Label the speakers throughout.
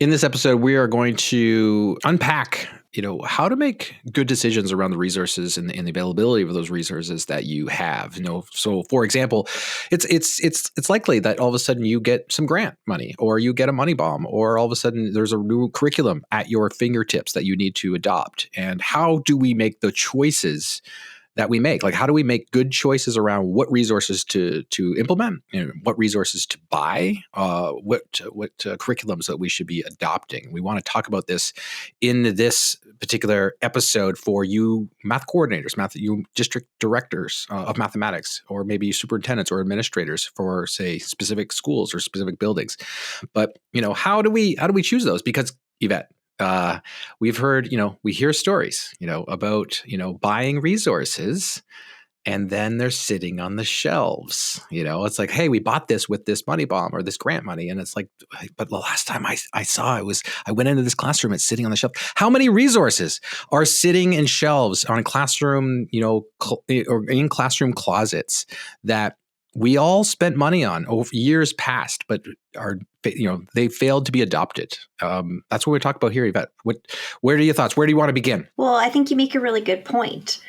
Speaker 1: In this episode, we are going to unpack, how to make good decisions around the resources and the availability of those resources that you have. So for example, it's likely that all of a sudden you get some grant money, or you get a money bomb, or all of a sudden there's a new curriculum at your fingertips that you need to adopt. And how do we make the choices that we make? Like, how do we make good choices around what resources to implement, what resources to buy, what curriculums that we should be adopting? We want to talk about this in this particular episode for you math coordinators, you district directors of mathematics, or maybe superintendents or administrators for, say, specific schools or specific buildings. But how do we choose those? Because, Yvette, we've heard, we hear stories, about, buying resources, and then they're sitting on the shelves. It's like, hey, we bought this with this money bomb or this grant money. And it's like, but the last time I saw it was, I went into this classroom, it's sitting on the shelf. How many resources are sitting in shelves on classroom, or in classroom closets that we all spent money on over years past, but they failed to be adopted? That's what we're talking about here, Yvette. Where are your thoughts? Where do you want to begin?
Speaker 2: Well, I think you make a really good point.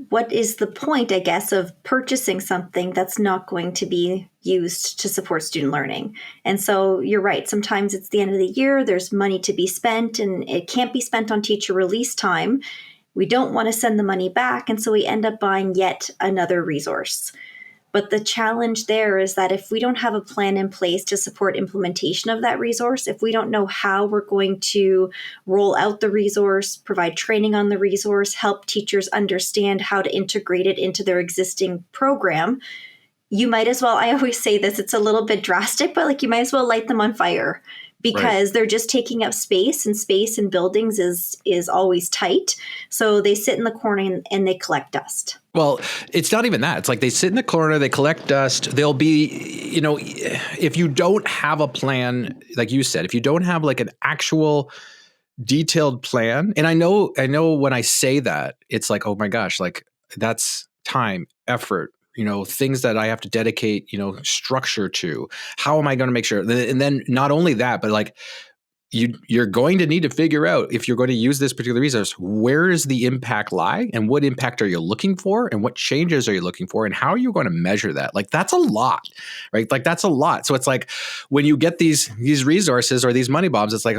Speaker 2: What is the point, I guess, of purchasing something that's not going to be used to support student learning? And so you're right. Sometimes it's the end of the year, there's money to be spent, and it can't be spent on teacher release time. We don't want to send the money back, and so we end up buying yet another resource. But the challenge there is that if we don't have a plan in place to support implementation of that resource, if we don't know how we're going to roll out the resource, provide training on the resource, help teachers understand how to integrate it into their existing program, you might as well, I always say this, it's a little bit drastic, but you might as well light them on fire, because right, they're just taking up space, and space in buildings is always tight. So they sit in the corner and they collect dust.
Speaker 1: Well, it's not even that. It's like they sit in the corner, they collect dust. They'll be, if you don't have a plan, like you said, if you don't have an actual detailed plan, and I know when I say that, it's like, oh my gosh, that's time, effort, things that I have to dedicate, structure to. How am I going to make sure? And then not only that, but you're going to need to figure out, if you're going to use this particular resource, where does the impact lie, and what impact are you looking for, and what changes are you looking for, and how are you going to measure that? That's a lot, right? That's a lot. So it's like, when you get these resources or these money bombs, it's like,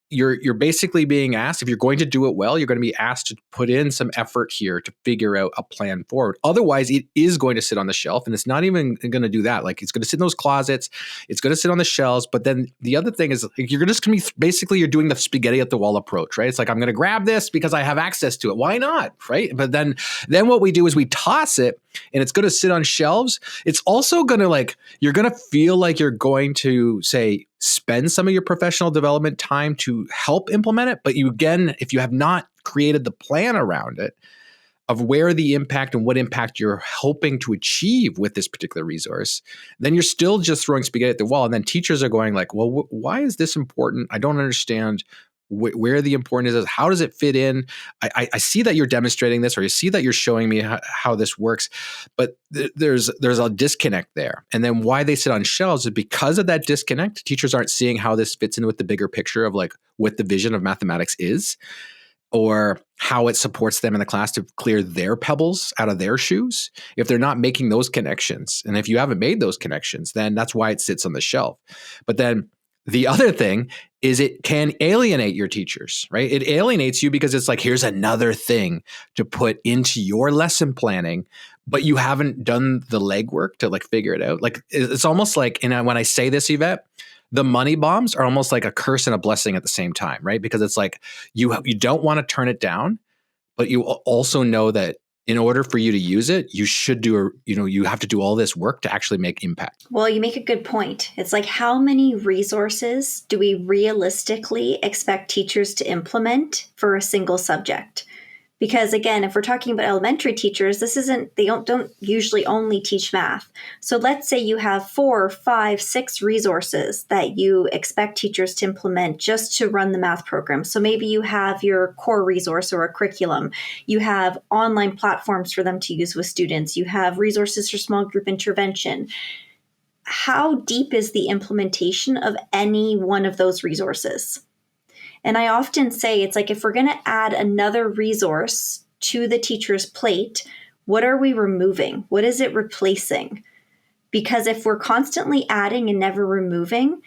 Speaker 1: you're basically being asked, if you're going to do it well, you're going to be asked to put in some effort here to figure out a plan forward. Otherwise, it is going to sit on the shelf, and it's not even going to do that. It's going to sit in those closets. It's going to sit on the shelves. But then the other thing is, you're just going to be, basically, you're doing the spaghetti at the wall approach, right? It's like, I'm going to grab this because I have access to it. Why not, right? But then what we do is we toss it, and it's going to sit on shelves. It's also going to you're going to feel like you're going to, say, spend some of your professional development time to help implement it. But if you have not created the plan around it of where the impact and what impact you're hoping to achieve with this particular resource, then you're still just throwing spaghetti at the wall. And then teachers are going well, why is this important? I don't understand where the importance is. How does it fit in? I see that you're demonstrating this, or you see that you're showing me how this works, but there's a disconnect there. And then why they sit on shelves is because of that disconnect. Teachers aren't seeing how this fits in with the bigger picture of what the vision of mathematics is, or how it supports them in the class to clear their pebbles out of their shoes. If they're not making those connections, and if you haven't made those connections, then that's why it sits on the shelf. But then the other thing is, it can alienate your teachers, right? It alienates you because it's like, here's another thing to put into your lesson planning, but you haven't done the legwork to figure it out. It's almost like, and when I say this, Yvette, the money bombs are almost like a curse and a blessing at the same time, right? Because it's like, you don't want to turn it down, but you also know that in order for you to use it, you should you have to do all this work to actually make impact.
Speaker 2: Well, you make a good point. It's like, how many resources do we realistically expect teachers to implement for a single subject? Because again, if we're talking about elementary teachers, they don't usually only teach math. So let's say you have 4, 5, 6 resources that you expect teachers to implement just to run the math program. So maybe you have your core resource or a curriculum. You have online platforms for them to use with students. You have resources for small group intervention. How deep is the implementation of any one of those resources? And I often say, it's like, if we're going to add another resource to the teacher's plate, what are we removing? What is it replacing? Because if we're constantly adding and never removing,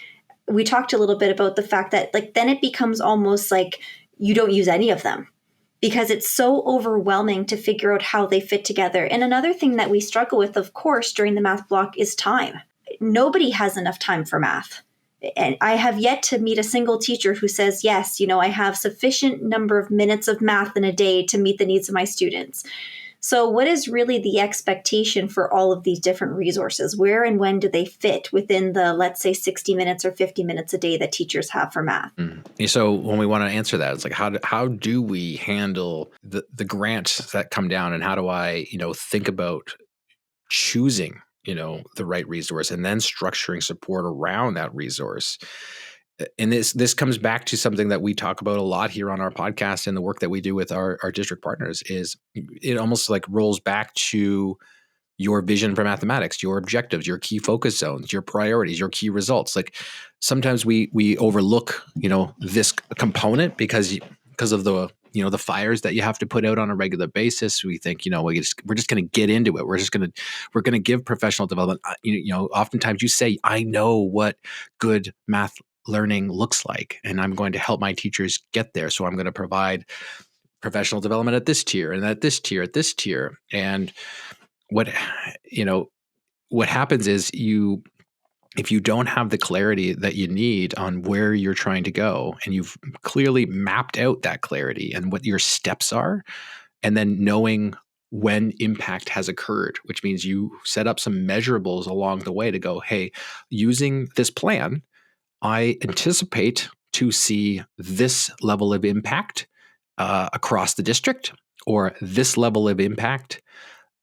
Speaker 2: we talked a little bit about the fact that, like, then it becomes almost like you don't use any of them because it's so overwhelming to figure out how they fit together. And another thing that we struggle with, of course, during the math block is time. Nobody has enough time for math. And I have yet to meet a single teacher who says, yes, I have sufficient number of minutes of math in a day to meet the needs of my students. So what is really the expectation for all of these different resources? Where and when do they fit within the, let's say, 60 minutes or 50 minutes a day that teachers have for math?
Speaker 1: So when we want to answer that, it's like, how do we handle the grants that come down, and how do I, think about choosing, the right resource and then structuring support around that resource? And this comes back to something that we talk about a lot here on our podcast and the work that we do with our district partners. Is it almost like rolls back to your vision for mathematics, your objectives, your key focus zones, your priorities, your key results. Like sometimes we overlook, this component because of the, the fires that you have to put out on a regular basis. We think, we're just going to get into it. We're going to give professional development. Oftentimes you say, I know what good math learning looks like, and I'm going to help my teachers get there. So I'm going to provide professional development at this tier and at this tier, And what happens is if you don't have the clarity that you need on where you're trying to go, and you've clearly mapped out that clarity and what your steps are, and then knowing when impact has occurred, which means you set up some measurables along the way to go, hey, using this plan, I anticipate to see this level of impact across the district, or this level of impact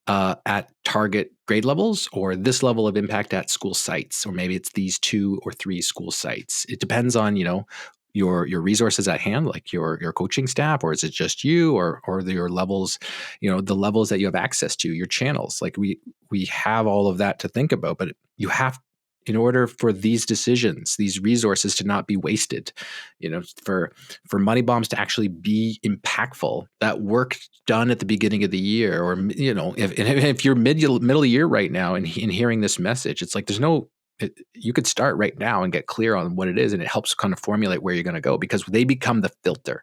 Speaker 1: at target grade levels, or this level of impact at school sites, or maybe it's these 2 or 3 school sites. It depends on, your resources at hand, like your coaching staff, or is it just you, or your levels, the levels that you have access to, your channels. Like we have all of that to think about, but you have, in order for these decisions, these resources to not be wasted, for money bombs to actually be impactful, that work done at the beginning of the year, or, if you're middle of the year right now and hearing this message, it's like, you could start right now and get clear on what it is, and it helps kind of formulate where you're going to go, because they become the filter.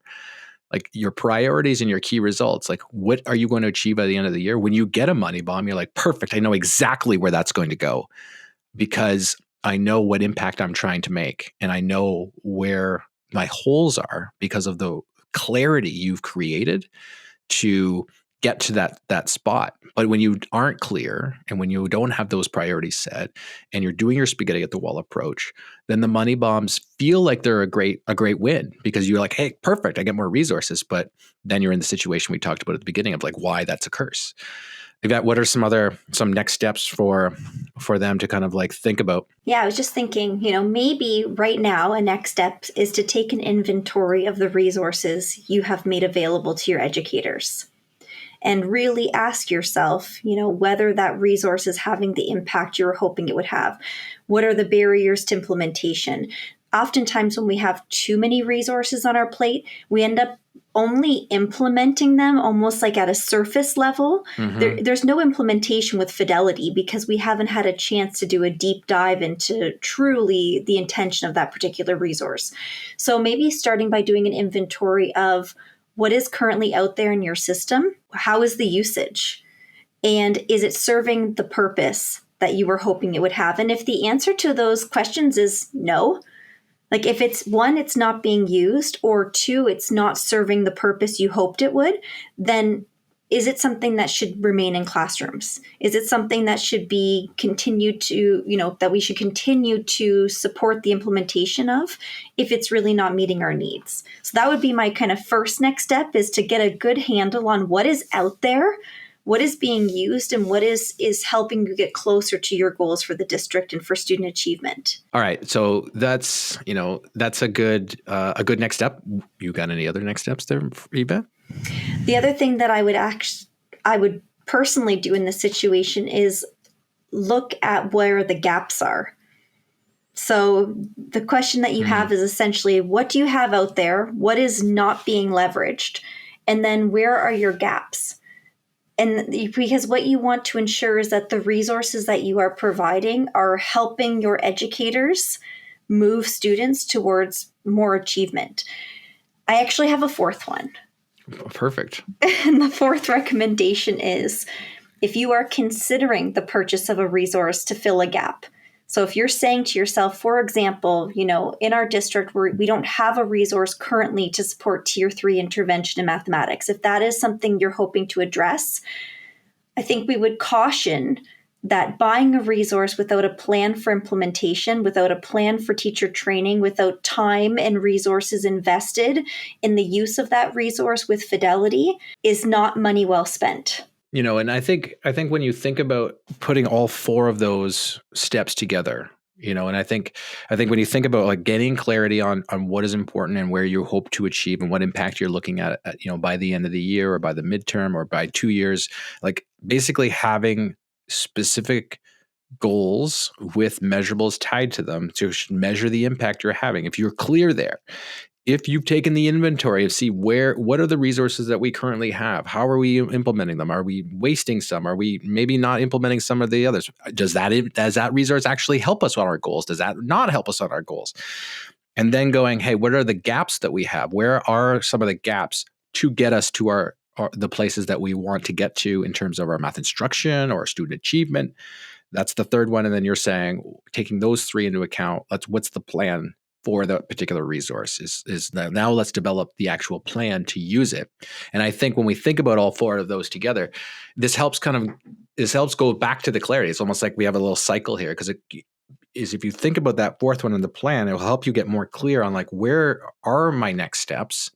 Speaker 1: Like your priorities and your key results, like what are you going to achieve by the end of the year? When you get a money bomb, you're like, perfect, I know exactly where that's going to go, because I know what impact I'm trying to make, and I know where my holes are because of the clarity you've created to get to that spot. But when you aren't clear, and when you don't have those priorities set, and you're doing your spaghetti at the wall approach, then the money bombs feel like they're a great win, because you're like, hey, perfect, I get more resources. But then you're in the situation we talked about at the beginning of like why that's a curse. Yvette, what are some next steps for them to kind of like think about?
Speaker 2: Yeah, I was just thinking, maybe right now a next step is to take an inventory of the resources you have made available to your educators, and really ask yourself, whether that resource is having the impact you were hoping it would have. What are the barriers to implementation? Oftentimes when we have too many resources on our plate, we end up only implementing them almost like at a surface level.
Speaker 1: Mm-hmm.
Speaker 2: There's no implementation with fidelity, because we haven't had a chance to do a deep dive into truly the intention of that particular resource. So maybe starting by doing an inventory of what is currently out there in your system, how is the usage, and is it serving the purpose that you were hoping it would have? And if the answer to those questions is no, like if it's 1, it's not being used, or 2, it's not serving the purpose you hoped it would, then is it something that should remain in classrooms? Is it something that should be continued to, that we should continue to support the implementation of if it's really not meeting our needs? So that would be my kind of first next step, is to get a good handle on what is out there, what is being used, and what is helping you get closer to your goals for the district and for student achievement.
Speaker 1: All right. So that's a good next step. You got any other next steps there, Eva?
Speaker 2: The other thing that I would personally do in this situation is look at where the gaps are. So the question that you have is essentially, what do you have out there? What is not being leveraged? And then where are your gaps? And because what you want to ensure is that the resources that you are providing are helping your educators move students towards more achievement. I actually have a fourth one.
Speaker 1: Perfect.
Speaker 2: And the fourth recommendation is, if you are considering the purchase of a resource to fill a gap. So if you're saying to yourself, for example, in our district, we don't have a resource currently to support Tier 3 intervention in mathematics. If that is something you're hoping to address, I think we would caution that buying a resource without a plan for implementation, without a plan for teacher training, without time and resources invested in the use of that resource with fidelity is not money well spent.
Speaker 1: And I think when you think about putting all four of those steps together, and I think when you think about like getting clarity on what is important and where you hope to achieve and what impact you're looking at, by the end of the year or by the midterm or by 2 years, like basically having specific goals with measurables tied to them to measure the impact you're having. If you're clear there, if you've taken the inventory of see what are the resources that we currently have, how are we implementing them? Are we wasting some? Are we maybe not implementing some of the others? Does that resource actually help us on our goals? Does that not help us on our goals? And then going, hey, what are the gaps that we have? Where are some of the gaps to get us to the places that we want to get to in terms of our math instruction or student achievement? That's the third one. And then you're saying, taking those three into account, what's the plan for the particular resource is now let's develop the actual plan to use it. And I think when we think about all four of those together, this helps go back to the clarity. It's almost like we have a little cycle here, because if you think about that fourth one in the plan, it will help you get more clear on like, where are my next steps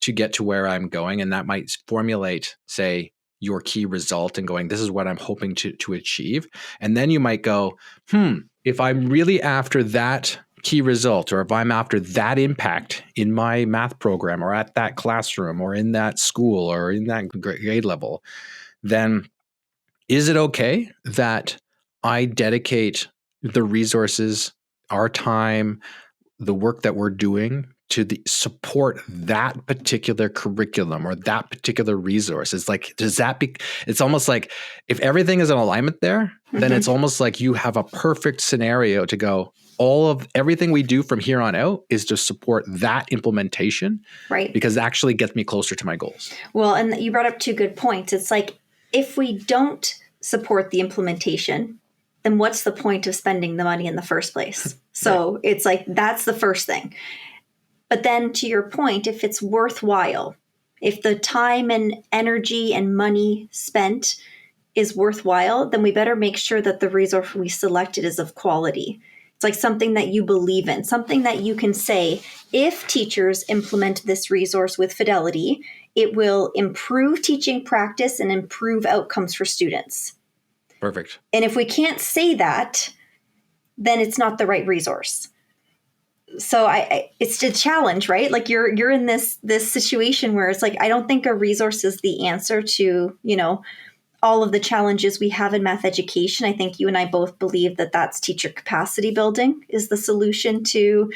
Speaker 1: to get to where I'm going? And that might formulate, say, your key result and going, this is what I'm hoping to achieve. And then you might go, if I'm really after that key result, or if I'm after that impact in my math program or at that classroom or in that school or in that grade level, then is it okay that I dedicate the resources, our time, the work that we're doing to support that particular curriculum or that particular resource? It's like, it's almost like if everything is in alignment there, then it's almost like you have a perfect scenario to go, everything we do from here on out is to support that implementation.
Speaker 2: Right.
Speaker 1: Because it actually gets me closer to my goals. Well,
Speaker 2: and you brought up two good points. It's like, if we don't support the implementation, then what's the point of spending the money in the first place? So right. It's like, that's the first thing. But then to your point, if it's worthwhile, if the time and energy and money spent is worthwhile, then we better make sure that the resource we selected is of quality. It's like something that you believe in, something that you can say, if teachers implement this resource with fidelity, it will improve teaching practice and improve outcomes for students.
Speaker 1: Perfect.
Speaker 2: And if we can't say that, then it's not the right resource. So it's a challenge, right? Like you're in this situation where it's like, I don't think a resource is the answer to, all of the challenges we have in math education. I think you and I both believe that that's teacher capacity building is the solution to,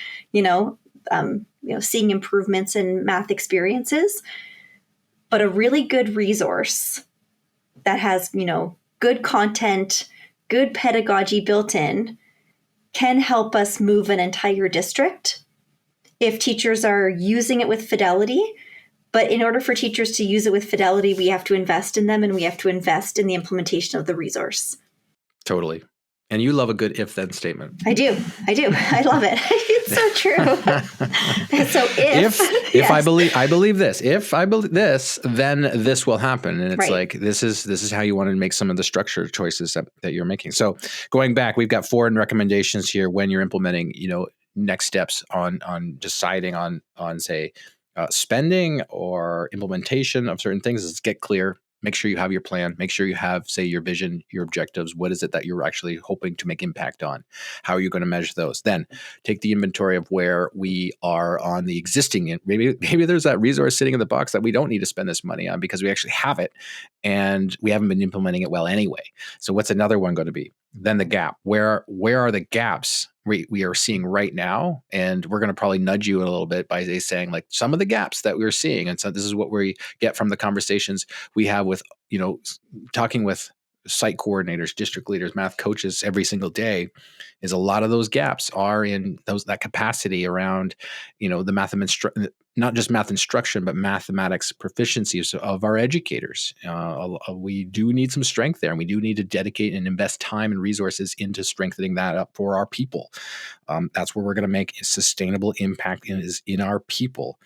Speaker 2: seeing improvements in math experiences. But a really good resource that has, good content, good pedagogy built in, can help us move an entire district if teachers are using it with fidelity. But in order for teachers to use it with fidelity, we have to invest in them and we have to invest in the implementation of the resource.
Speaker 1: Totally. And you love a good if-then statement.
Speaker 2: I do. I love it. It's so true. So if
Speaker 1: yes. I believe this. If I believe this, then this will happen. And it's
Speaker 2: right.
Speaker 1: like, this is how you want to make some of the structure choices that you're making. So going back, we've got 4 recommendations here when you're implementing, next steps on deciding on say, spending or implementation of certain things. Is get clear. Make sure you have your plan. Make sure you have, say, your vision, your objectives. What is it that you're actually hoping to make impact on? How are you going to measure those? Then take the inventory of where we are on the existing. Maybe there's that resource sitting in the box that we don't need to spend this money on because we actually have it and we haven't been implementing it well anyway. So what's another one going to be? Then the gap. Where are the gaps we are seeing right now, and we're going to probably nudge you a little bit by saying like some of the gaps that we're seeing. And so this is what we get from the conversations we have with, talking with site coordinators, district leaders, math coaches every single day, is a lot of those gaps are in that capacity around, the not just math instruction, but mathematics proficiencies of our educators. We do need some strength there, and we do need to dedicate and invest time and resources into strengthening that up for our people. That's where we're going to make a sustainable impact in our people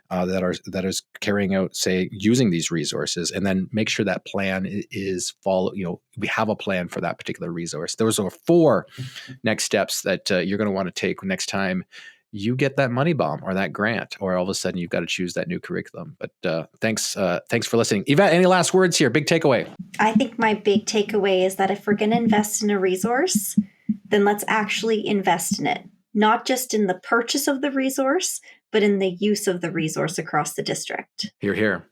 Speaker 1: that is carrying out, say, using these resources, and then make sure that plan is we have a plan for that particular resource. Those are 4 next steps that you're going to want to take next time you get that money bomb or that grant, or all of a sudden you've got to choose that new curriculum. But thanks for listening. Yvette, any last words here? Big takeaway.
Speaker 2: I think my big takeaway is that if we're going to invest in a resource, then let's actually invest in it, not just in the purchase of the resource, but in the use of the resource across the district.
Speaker 1: Hear, hear.